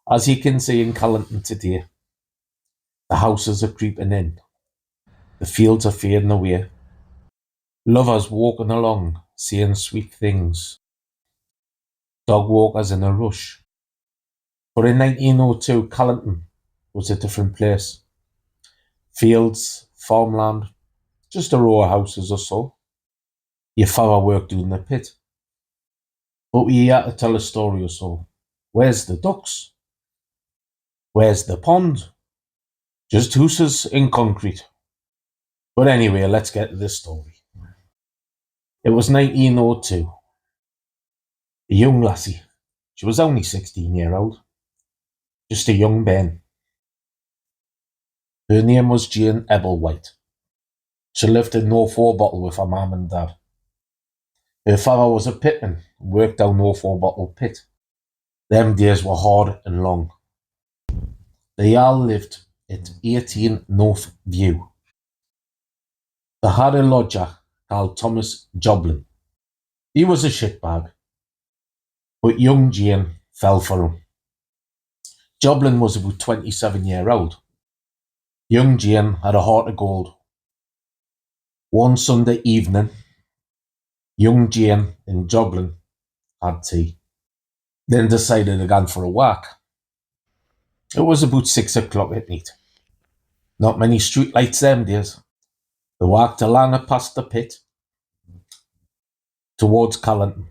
As you can see in Callington today, the houses are creeping in, the fields are fading away, lovers walking along, saying sweet things, dog walkers in a rush. But in 1902, Callington was a different place. Fields, farmland, just a row of houses or so. Your father worked doing the pit. But we had to tell a story or so. Where's the ducks? Where's the pond? Just houses in concrete. But anyway, let's get to this story. It was 1902. A young lassie. She was only 16-year-old. Just a young Ben. Her name was Jane Ebblewhite. She lived in North Walbottle with her mum and dad. Her father was a pitman and worked down North Walbottle pit. Them days were hard and long. They all lived at 18 North View. They had a lodger called Thomas Jobling. He was a shitbag, but young Jane fell for him. Jobling was about 27-year-old. Young Jane had a heart of gold. One Sunday evening, young Jane and Jobling had tea, then decided to go for a walk. It was about 6 o'clock at night. Not many street lights them days. They walked along past the pit towards Callington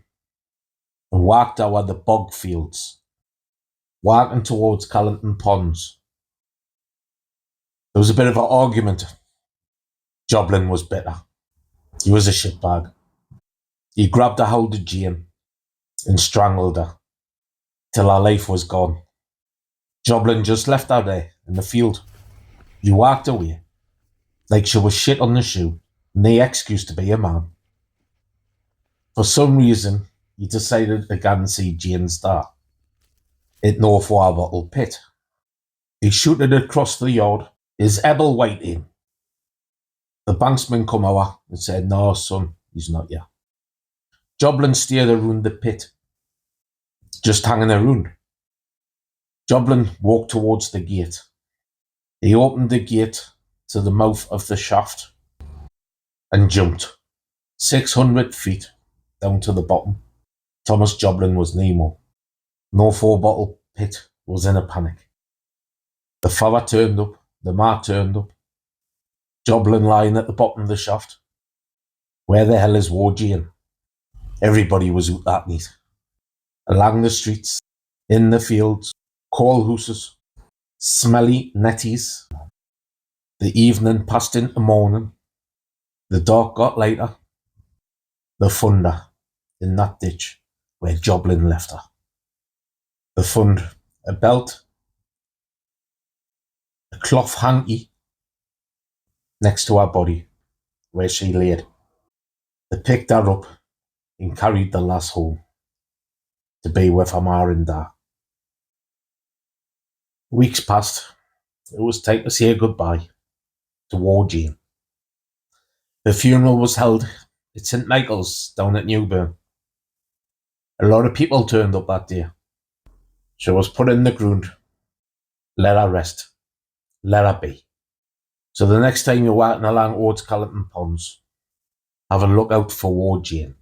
and walked over the bog fields, walking towards Callington ponds. There was a bit of an argument. Jobling was bitter. He was a shitbag. He grabbed a hold of Jane and strangled her till her life was gone. Jobling just left her there in the field. He walked away like she was shit on the shoe, no excuse to be a man. For some reason, he decided to go and see Jane's dad at North Walbottle pit. He shooted across the yard. Is Ebblewhite in? The banksman come over and said, "No, son, he's not here." Jobling stayed around the pit, just hanging around. Jobling walked towards the gate. He opened the gate to the mouth of the shaft and jumped 600 feet down to the bottom. Thomas Jobling was Nemo. North Walbottle pit was in a panic. The father turned up, the ma turned up. Jobling lying at the bottom of the shaft. Where the hell is War Jane? Everybody was out that night. Along the streets, in the fields, coal houses, smelly netties. The evening passed into morning. The dark got lighter. The thunder in that ditch where Jobling left her. The fund, a belt, a cloth hanky next to her body where she laid. They picked her up and carried the lass home to be with her ma and dad. Weeks passed. It was time to say goodbye to War Jane. The funeral was held at St Michael's down at Newburn. A lot of people turned up that day. She was put in the ground. Let her rest. Let her be. So the next time you're walking along towards Callington Ponds, have a look out for War Jane.